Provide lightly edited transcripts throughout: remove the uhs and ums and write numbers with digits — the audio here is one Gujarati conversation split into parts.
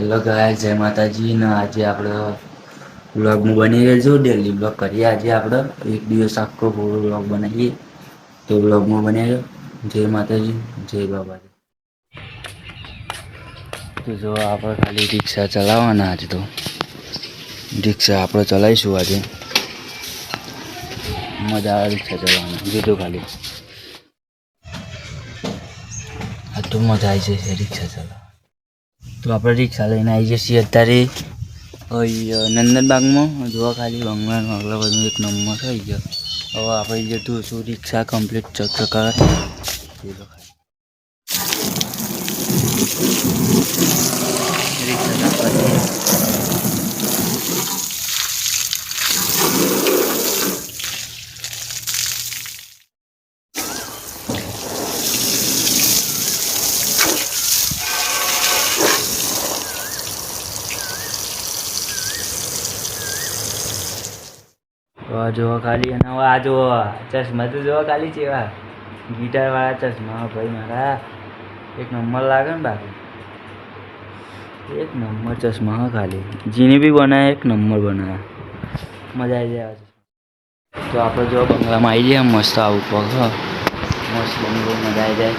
હેલો ગાય જય માતાજી ને આજે આપણે વ્લોગમાં બની રહેજો ડેલી વ્લોગ કરીએ આજે આપણે એક દિવસ આખો પૂરો વ્લોગ બનાવીએ તો વ્લોગમાં બની રહ્યો જય માતાજી જય બાબાજી તો જો આપણે ખાલી રિક્ષા ચલાવવાના આજે તો રિક્ષા આપણે ચલાવીશું આજે મજા આવે રિક્ષા ચલાવવાની જોજો ખાલી આ તો મજા આવી જશે રિક્ષા ચલાવવા તો આપણે રિક્ષા લઈને આવી જઈએ અત્યારે નંદનબાગમાં જોવા ખાલી બંગલાનો આગલા બધું એક નંબર થઈ ગયો હવે આપણે જતું છું રિક્ષા કમ્પ્લીટ ચક્કર જોવા ખાલી અને હવે આ જો ચશ્મા તો જોવા ખાલી છે એવા ગિટાર વાળા ચશ્મા ભાઈ મારા એક નંબર લાગે ને બાકી એક નંબર ચશ્મા હા ખાલી જીને બી બનાવે એક નંબર બનાવે મજા આવી જાય તો આપણે જો બંગલામાં આવી જઈએ મસ્ત આવું પગ મસ્ત બંગલો મજા આવી જાય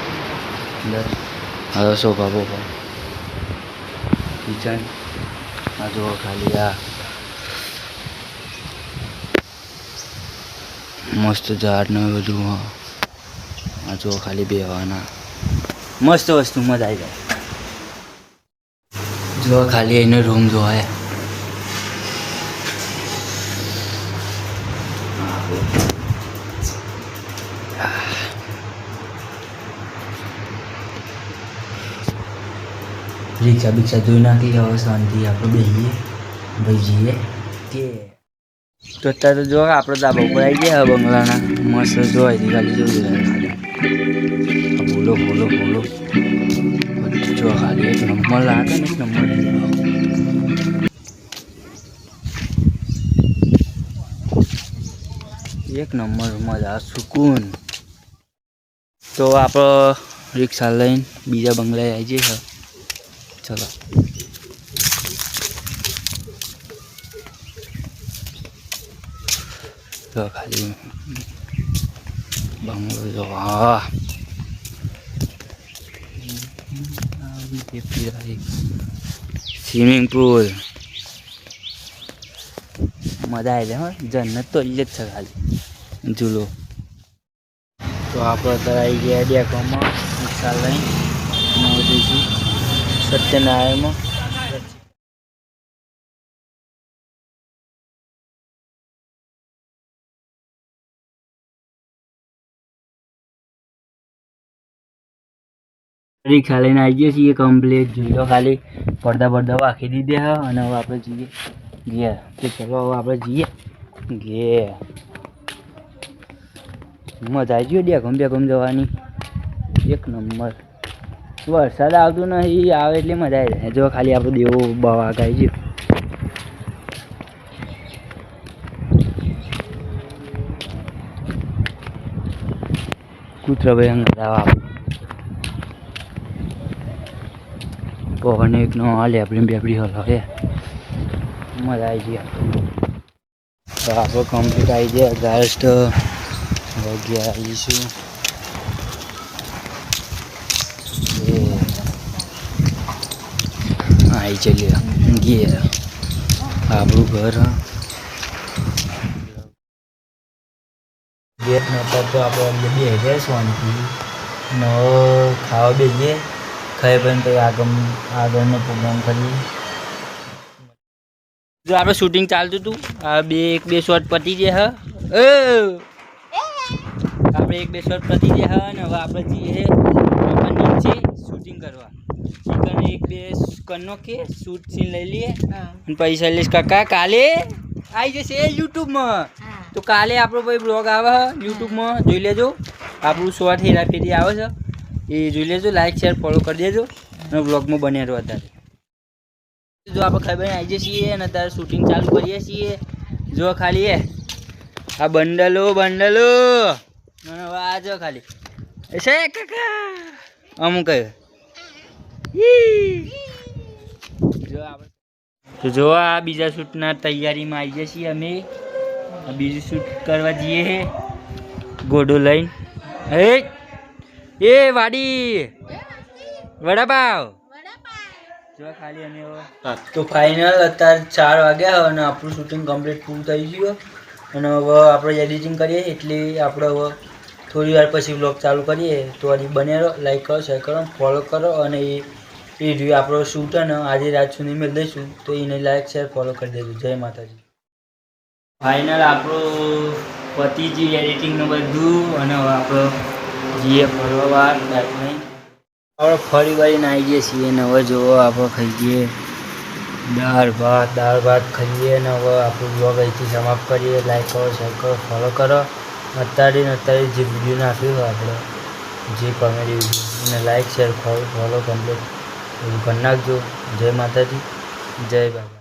અંદર હવે સોફા બોફા કિચન આ જો ખાલી આ મસ્ત ઝાડ ને બધું આ જો ખાલી બેહવાના મસ્ત વસ્તુ મજા આવી જાય જો ખાલી એનો રૂમ જોવાય રિક્ષા બિક્ષા જોઈ નાખી હવે શાંતિ આપણે બેસીએ ભાઈ જઈએ કે તો અત્યારે જો આપણે ધાબા ઉપર આવી ગયા બંગલાના મસ્ત જોવાય ખાલી જોઈ બોલો બોલો બોલો જો ખાલી એક નંબર લાગે ને એક નંબર મજા સુકૂન તો આપણે રિક્ષા લઈને બીજા બંગલાએ આવી જઈએ ચલો તો ખાલી બંગલો જો હા સ્વિમિંગ પુલ મજા આવી જાય જન્નત તો જ છે ખાલી ઝૂલો તો આપણે અત્યારે આવી ગયા ડેકોમાં રિક્ષા લઈને જઈશું સત્યનારાયણમાં રિક્ષા લઈને આવી જઈએ છીએ કમ્પ્લીટ જોઈ લો ખાલી પડદા વાંખી દીધે હા અને હવે આપણે જઈએ ઘેર તો ચલો હવે આપણે જઈએ ઘેર મજા આવી ગયો બેગમ જવાની એક નંબર વરસાદ આવતો નહીં આવે એટલે મજા આવી જાય જો ખાલી આપણું દેવો બવા ગાઈ ગયો કૂતરા ભાઈ અંગાવા આપણું પવન એક નો હાલે આપણી બેપડી હલાવે મજા આવી ગઈ તો આપણે કમ્પ્લીટ આવી જાય જસ્ટ ગયા આવીશું આવી ચલીએ ગયા આપણું ઘર ગેટ નતા તો આપણે બે હજાર શાંતિ ન ખાવા બેસીએ ખાઈ પણ તો આગળનો પ્રોગ્રામ કરીએ જો આપણે શૂટિંગ ચાલતું હતું આ એક બે શોટ પતી ગયા આપણે એક બે શોટ પતી ગયા અને હવે આપણે જઈએ નીચે શૂટિંગ કરવા એક બે કનો કે શૂટ સીન લઈ લઈએ અને પૈસા લઈશ કાકા કાલે આવી જશે યુટ્યુબમાં તો કાલે આપણો ભાઈ બ્લોગ આવે યુટ્યુબમાં જોઈ લેજો આપણું શોર્ટ હેરાફેરી આવે છે એ જોઈ લેજો લાઈક શેર ફોલો કરી દેજો અને બ્લોગમાં બન્યા રહો અત્યારે જો આપણે ખબર આવી જઈએ છીએ અને અત્યારે શૂટિંગ ચાલુ કરીએ છીએ જો ખાલી આ બંડલો અને હવે આ જો ખાલી છે કાકા અમુક જો તો જો આ બીજા શૂટના તૈયારીમાં આવી જઈએ છીએ અમે. બીજું શૂટ કરવા જઈએ ગોડો લઈને. એ વાડી વડાપાવ જો ખાલી અમે તો ફાઇનલ અત્યારે 4 વાગ્યા અને આપણું શૂટિંગ કમ્પ્લીટ પૂરું થઈ ગયું. અને હવે આપણે એડિટિંગ કરીએ એટલે આપણે હવે થોડી વાર પછી વ્લોગ ચાલુ કરીએ. તો હજી બને રહો, લાઈક કરો, શેર કરો, ફોલો કરો. અને એ રહ્યું આપણો શૂટ ને આજે રાત સુધી મેળ દઈશું તો એને લાઈક શેર ફોલો કરી દેજો. જય માતાજી. ફાઇનલ આપણું પતિજી એડિટિંગનું બધું. અને હવે આપણો જઈએ ફરવા વાર બાઇક નહીં. આપણે ફરી વાળીને આવી જઈએ છીએ ને હવે જુઓ આપણે ખાઈએ દાળ ભાત ખાઈએ. ને હવે આપણું બ્લોગ અહીંથી સમાપ્ત કરીએ. લાઈક કરો, શેર કરો, ફોલો કરો. અત્યારે જે વિડીયો નાખ્યું હોય આપણે જે કોમેડી વિડીયો એને લાઈક શેર ફોલો કમ્પ્લીટ એવું કરી નાખજો. જય માતાજી, જય બાબા.